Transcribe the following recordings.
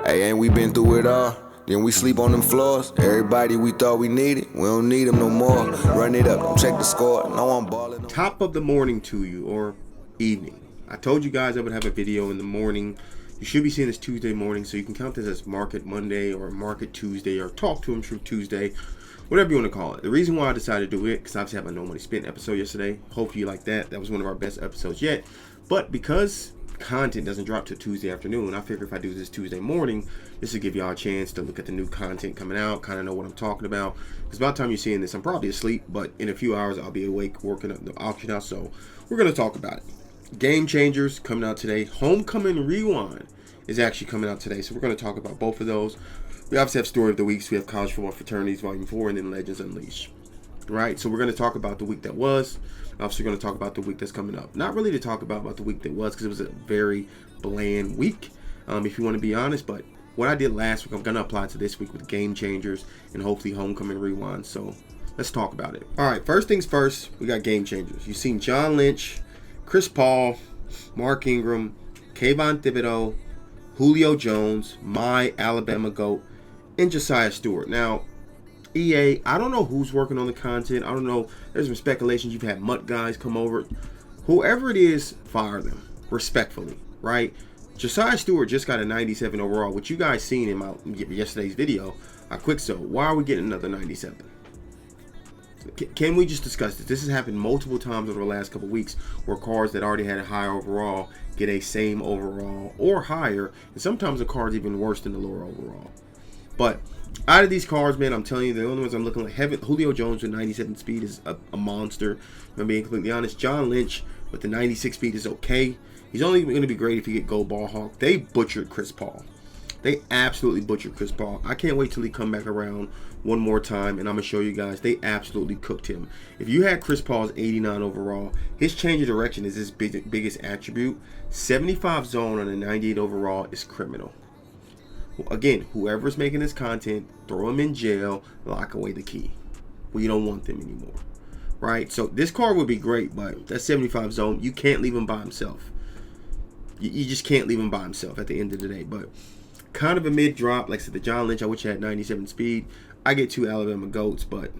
Hey, ain't we been through it all? Then we sleep on them floors. Everybody we thought we needed, we don't need them no more. Run it up, don't check the score. No, I'm balling. Top of the morning to you, or evening. I told you guys I would have a video in the morning. You should be seeing this Tuesday morning, so you can count this as Market Monday or Market Tuesday or Talk to Him Truth Tuesday, whatever you want to call it. The reason why I decided to do it, because obviously I had my No Money Spent episode yesterday. Hopefully you like that. That was one of our best episodes yet. But because content doesn't drop till Tuesday afternoon, I figure if I do this Tuesday morning, this will give y'all a chance to look at the new content coming out, kind of know what I'm talking about. Because by the time you're seeing this, I'm probably asleep, but in a few hours I'll be awake working up the auction house, so we're going to talk about it. Game Changers coming out today. Homecoming Rewind is actually coming out today, so we're going to talk about both of those. We obviously have Story of the Weeks, we have College Football Fraternities Volume 4, and then Legends Unleashed. Right, so we're going to talk about the week that was. Obviously, going to talk about the week that's coming up. Not really to talk about the week that was, because it was a very bland week, if you want to be honest. But what I did last week, I'm going to apply to this week with Game Changers and hopefully Homecoming Rewind. So let's talk about it. All right, first things first, we got Game Changers. You've seen John Lynch, Chris Paul, Mark Ingram, Kayvon Thibodeau, Julio Jones, my Alabama GOAT, and Josiah Stewart. Now, EA, I don't know who's working on the content. I don't know. There's some speculations. You've had Mutt guys come over. Whoever it is, fire them respectfully, right? Josiah Stewart just got a 97 overall, which you guys seen in my yesterday's video. So why are we getting another 97? Can we just discuss this? This has happened multiple times over the last couple weeks where cars that already had a high overall get a same overall or higher, and sometimes the car's even worse than the lower overall. But out of these cars, man, I'm telling you, the only ones I'm looking like, Julio Jones with 97 speed is a monster. If I'm being completely honest. John Lynch with the 96 speed is okay. He's only going to be great if you get Gold Ball Hawk. They butchered Chris Paul. They absolutely butchered Chris Paul. I can't wait till he come back around one more time, and I'm going to show you guys. They absolutely cooked him. If you had Chris Paul's 89 overall, his change of direction is his biggest attribute. 75 zone on a 98 overall is criminal. Again, whoever's making this content, throw them in jail, lock away the key. We don't want them anymore, right? So this car would be great, but that 75 zone, you can't leave him by himself. You just can't leave him by himself at the end of the day. But kind of a mid drop, like I said, the John Lynch, I wish I had 97 speed. I get 2 Alabama GOATs, but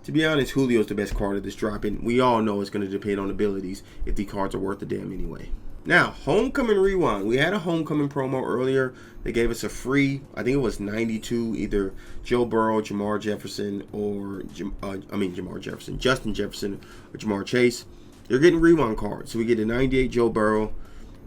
to be honest, Julio's the best card of this drop, and we all know it's going to depend on abilities if the cards are worth a damn anyway. Now, Homecoming Rewind. We had a Homecoming promo earlier. They gave us a free, I think it was 92, either Joe Burrow, Jamar Jefferson, or Justin Jefferson, or Jamar Chase. They're getting Rewind cards. So we get a 98 Joe Burrow.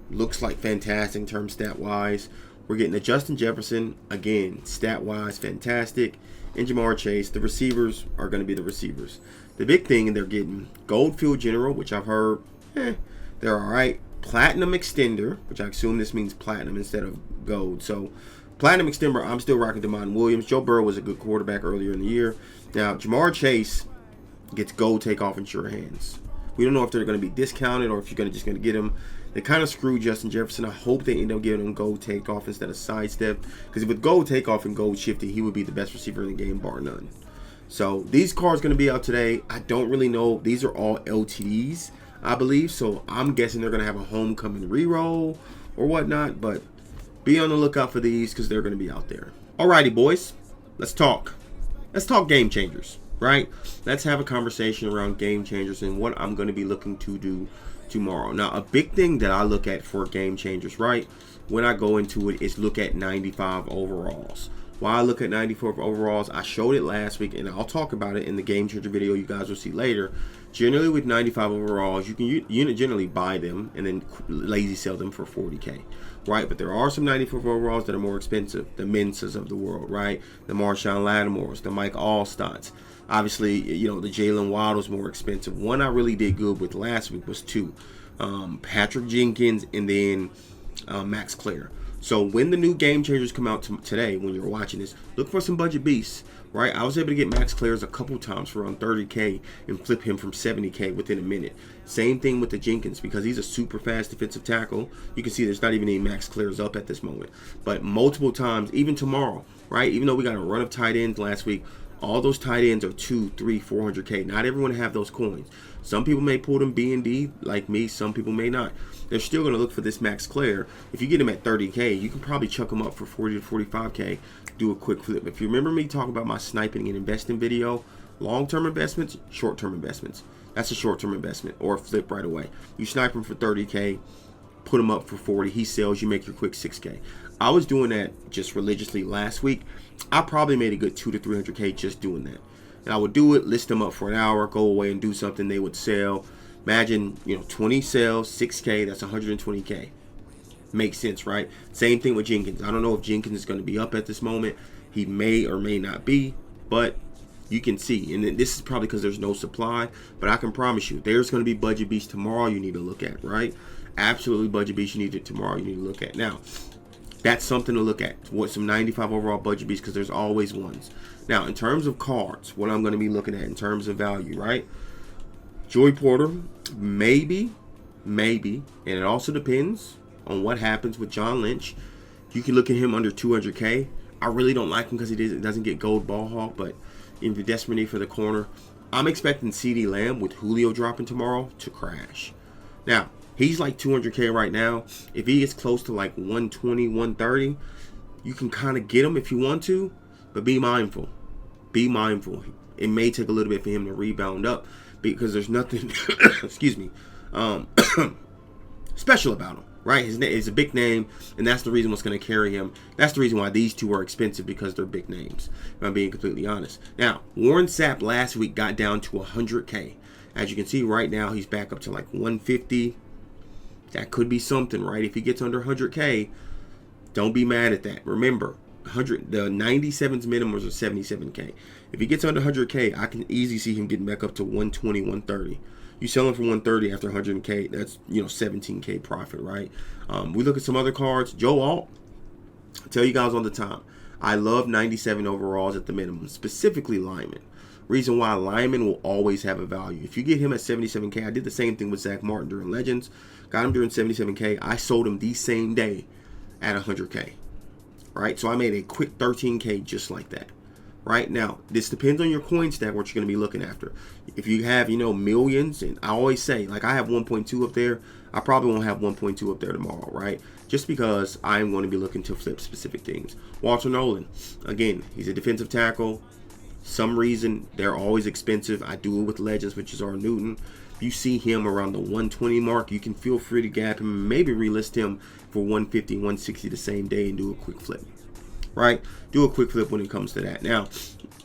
Looks like fantastic in terms stat-wise. We're getting a Justin Jefferson. Again, stat-wise, fantastic. And Jamar Chase. The receivers are going to be the receivers. The big thing, they're getting Goldfield General, which I've heard, they're all right. Platinum Extender, which I assume this means platinum instead of gold. So, Platinum Extender, I'm still rocking DeMond Williams. Joe Burrow was a good quarterback earlier in the year. Now, Jamar Chase gets gold takeoff in sure hands. We don't know if they're going to be discounted or if you're just going to get him. They kind of screwed Justin Jefferson. I hope they end up giving him gold takeoff instead of sidestep. Because with gold takeoff and gold shifting, he would be the best receiver in the game, bar none. So, these cards going to be out today. I don't really know. These are all LTDs, I believe, so I'm guessing they're going to have a Homecoming reroll or whatnot, but be on the lookout for these because they're going to be out there. Alrighty, boys, let's talk Game Changers, right? Let's have a conversation around Game Changers and what I'm going to be looking to do tomorrow. Now, a big thing that I look at for Game Changers, right, when I go into it is look at 95 overalls. Why I look at 94 overalls, I showed it last week, and I'll talk about it in the Game Changer video you guys will see later. Generally, with 95 overalls, you can generally buy them and then lazy sell them for 40K, right? But there are some 94 overalls that are more expensive. The Mensahs of the world, right? The Marshawn Lattimores, the Mike Allstotts. Obviously, the Jalen Waddle's more expensive. One I really did good with last week was 2. Patrick Jenkins and then Max Clare. So when the new Game Changers come out today, when you're watching this, look for some budget beasts, right? I was able to get Max Clare's a couple times for around 30K and flip him from 70K within a minute. Same thing with the Jenkins because he's a super fast defensive tackle. You can see there's not even any Max Clare's up at this moment. But multiple times, even tomorrow, right? Even though we got a run of tight ends last week, All those tight ends are 2, 3, 400K. Not everyone have those coins. Some people may pull them B and D like me. Some people may not. They're still going to look for this Max Claire. If you get him at 30K, you can probably chuck him up for 40 to 45K. Do a quick flip. If you remember me talking about my sniping and investing video, long-term investments, short-term investments. That's a short-term investment or a flip right away. You snipe him for 30K, put him up for 40. He sells. You make your quick 6K. I was doing that just religiously last week. I probably made a good 200 to 300K just doing that. And I would do it, list them up for an hour, go away and do something. They would sell. Imagine, 20 sales, 6K, that's 120K. Makes sense, right? Same thing with Jenkins. I don't know if Jenkins is going to be up at this moment. He may or may not be, but you can see. And this is probably because there's no supply, but I can promise you there's going to be budget beats tomorrow you need to look at, right? Absolutely budget beats you need to tomorrow you need to look at. Now, that's something to look at. What some 95 overall budget beats, because there's always ones. Now, in terms of cards, what I'm going to be looking at in terms of value, right? Joey Porter, maybe, and it also depends on what happens with John Lynch. You can look at him under 200K. I really don't like him because he doesn't get gold ball hawk, but in the desperate need for the corner, I'm expecting CeeDee Lamb with Julio dropping tomorrow to crash. Now, he's like 200K right now. If he gets close to like 120, 130, you can kind of get him if you want to, but be mindful. Be mindful. It may take a little bit for him to rebound up because there's nothing, excuse me, special about him, right? He's a big name, and that's the reason what's going to carry him. That's the reason why these two are expensive, because they're big names, if I'm being completely honest. Now, Warren Sapp last week got down to 100K. As you can see right now, he's back up to like 150. That could be something, right? If he gets under 100K, don't be mad at that. Remember, the 97's minimums are 77K. If he gets under 100K, I can easily see him getting back up to 120, 130. You sell him for 130 after 100K, that's 17K profit, right? We look at some other cards. Joe Alt, I tell you guys all the time, I love 97 overalls at the minimum, specifically Lyman. Reason why Lyman will always have a value. If you get him at 77K, I did the same thing with Zach Martin during Legends. Got him during 77K. I sold him the same day at 100K. Right? So I made a quick 13K just like that. Right? Now, this depends on your coin stack, what you're going to be looking after. If you have, millions, and I always say, like I have 1.2 up there, I probably won't have 1.2 up there tomorrow, right? Just because I'm going to be looking to flip specific things. Walter Nolan, again, he's a defensive tackle. Some reason they're always expensive. I do it with Legends, which is our Newton. If you see him around the 120 mark, you can feel free to gap him, maybe relist him for 150, 160 the same day and do a quick flip. Right? Do a quick flip when it comes to that. Now,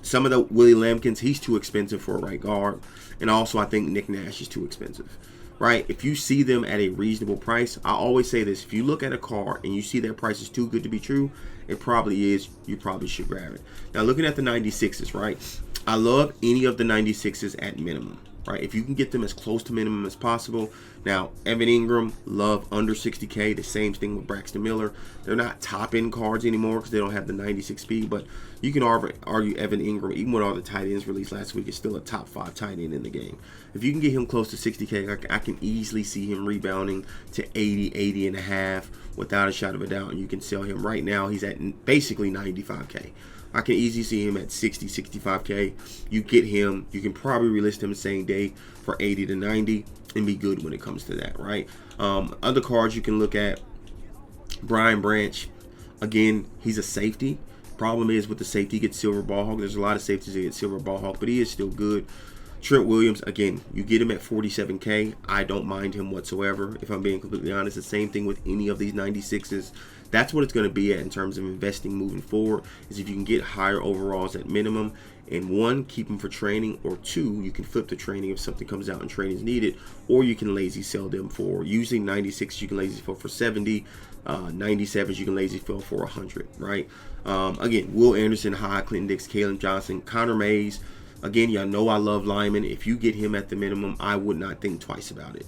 some of the Willie Lampkins, he's too expensive for a right guard. And also, I think Nick Nash is too expensive. Right? If you see them at a reasonable price, I always say this. If you look at a card and you see that price is too good to be true, it probably is. You probably should grab it. Now, looking at the 96s, right? I love any of the 96s at minimum. Right? If you can get them as close to minimum as possible. Now, Evan Ingram, love under 60K. The same thing with Braxton Miller. They're not top-end cards anymore because they don't have the 96 speed. But you can argue Evan Ingram, even with all the tight ends released last week, is still a top 5 tight end in the game. If you can get him close to 60K, I can easily see him rebounding to 80, 80 and a half without a shot of a doubt. And you can sell him right now. He's at basically 95K. I can easily see him at 60, 65K. You get him, you can probably relist him the same day for 80 to 90 and be good when it comes to that, right? Other cards you can look at, Brian Branch. Again, he's a safety. Problem is with the safety, he gets silver ball hawk. There's a lot of safeties that get silver ball hawk, but he is still good. Trent Williams, again, you get him at 47K. I don't mind him whatsoever, if I'm being completely honest. The same thing with any of these 96s. That's what it's going to be at in terms of investing moving forward, is if you can get higher overalls at minimum. And one, keep them for training, or two, you can flip the training if something comes out and training is needed, or you can lazy sell them for, usually 96 you can lazy sell for 70, 97s you can lazy sell for 100, right? Again, Will Anderson, high, Clinton Dix, Kalen Johnson, Connor Mays. Again, y'all know I love Lyman. If you get him at the minimum, I would not think twice about it.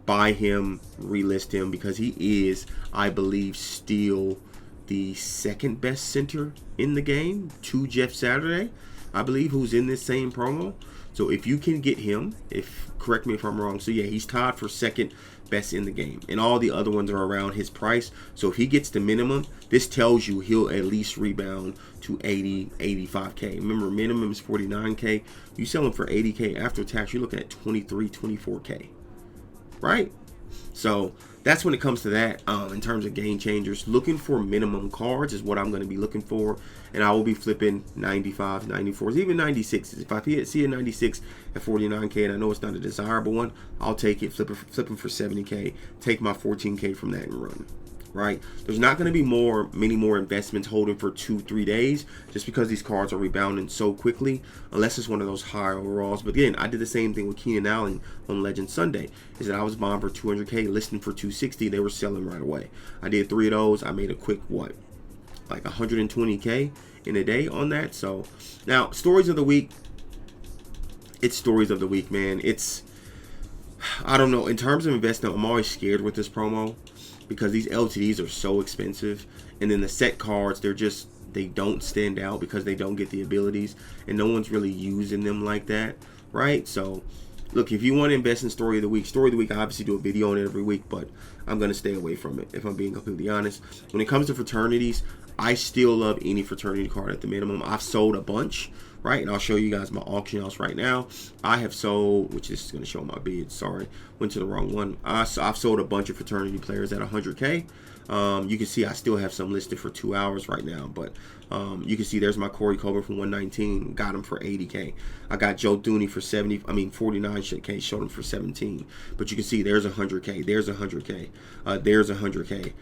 Buy him, relist him, because he is, I believe, still the second best center in the game to Jeff Saturday, I believe, who's in this same promo. So if you can get him, correct me if I'm wrong, so yeah, he's tied for second best in the game, and all the other ones are around his price. So if he gets the minimum, this tells you he'll at least rebound to 80, 85K. Remember, minimum is 49K. You sell him for 80K after tax, you're looking at 23, 24K, right? So that's when it comes to that. In terms of game changers, looking for minimum cards is what I'm going to be looking for, and I will be flipping 95, 94s, even 96s. If I see a 96 at 49K and I know it's not a desirable one, I'll take it, flip them for 70K, take my 14K from that and run. Right? There's not going to be many more investments holding for 2-3 days, just because these cards are rebounding so quickly, unless it's one of those high overalls. But again, I did the same thing with Keenan Allen on Legend Sunday, is that I was buying for 200K, listing for 260, they were selling right away. I did 3 of those. I made a quick, like 120K in a day on that. So now, stories of the week. It's stories of the week, man. I don't know, in terms of investing, I'm always scared with this promo, because these LTDs are so expensive, and then the set cards, they don't stand out because they don't get the abilities, and no one's really using them like that, right? So look, if you want to invest in story of the week, I obviously do a video on it every week, but I'm going to stay away from it, if I'm being completely honest. When it comes to fraternities, I still love any fraternity card at the minimum. I've sold a bunch, right? And I'll show you guys my auction house right now. I have sold, which is going to show my bid, sorry, went to the wrong one. I've sold a bunch of fraternity players at 100K. You can see I still have some listed for 2 hours right now, but you can see there's my Corey Coleman from 119, got him for 80K. I got Joe Thuney for 49K, showed him for 17. But you can see there's 100K, there's 100K, there's 100K,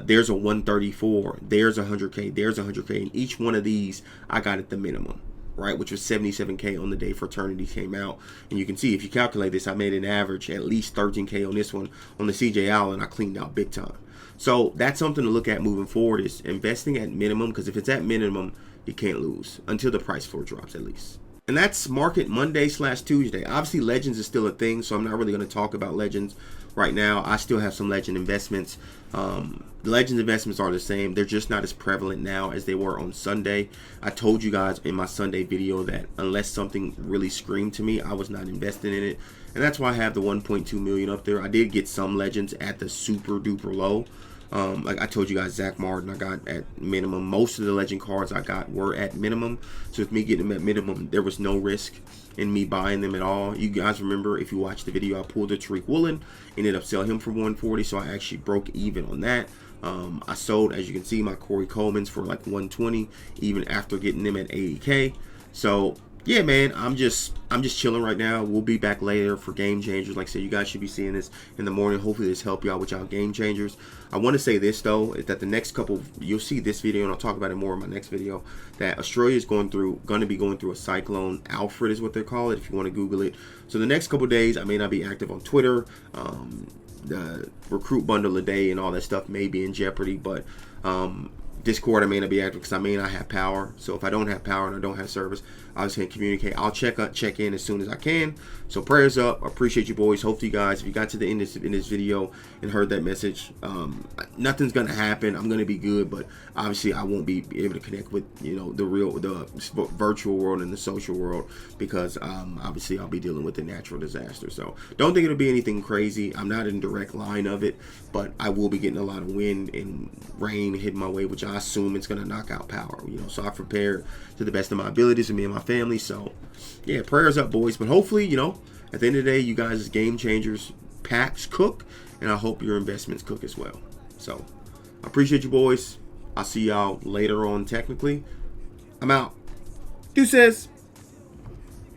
there's a 134, there's 100K, there's 100K, and each one of these I got at the minimum, right, which was 77K on the day fraternity came out. And you can see, if you calculate this, I made an average at least 13K on this one. On the CJ Allen, I cleaned out big time. So that's something to look at moving forward, is investing at minimum, because if it's at minimum, you can't lose until the price floor drops, at least. And that's Market Monday/Tuesday. Obviously, Legends is still a thing, so I'm not really going to talk about Legends right now. I still have some Legend investments. The Legends investments are the same. They're just not as prevalent now as they were on Sunday. I told you guys in my Sunday video that unless something really screamed to me, I was not investing in it. And that's why I have the 1.2 million up there. I did get some Legends at the super duper low. Like I told you guys, Zach Martin I got at minimum. Most of the Legend cards I got were at minimum. So with me getting them at minimum, there was no risk in me buying them at all. You guys remember, if you watched the video, I pulled the Tariq Woolen, ended up selling him for 140, so I actually broke even on that. I sold, as you can see, my Corey Coleman's for like 120, even after getting them at 80K. So yeah, man, I'm just chilling right now. We'll be back later for game changers. Like I said, you guys should be seeing this in the morning. Hopefully this helped y'all with y'all game changers. I want to say this though, is that the next couple, you'll see this video, and I'll talk about it more in my next video, that Australia is going to be going through a cyclone. Alfred is what they call it, if you want to Google it. So the next couple days, I may not be active on Twitter. The recruit bundle a day and all that stuff may be in jeopardy, but Discord I may not be active because I may not have power. So if I don't have power and I don't have service, I was going to communicate. I'll check in as soon as I can. So prayers up. I appreciate you boys. Hopefully you guys, if you got to the end in this video and heard that message, nothing's going to happen. I'm going to be good, but obviously I won't be able to connect with, you know, the virtual world and the social world, because obviously I'll be dealing with a natural disaster. So don't think it'll be anything crazy. I'm not in direct line of it, but I will be getting a lot of wind and rain hitting my way, which I assume it's going to knock out power, you know. So I've prepared to the best of my abilities, and me and my family. So yeah, prayers up, boys. But hopefully, you know, at the end of the day, you guys' game changers packs cook, and I hope your investments cook as well. So I appreciate you, boys. I'll see y'all later on technically. I'm out. Deuces.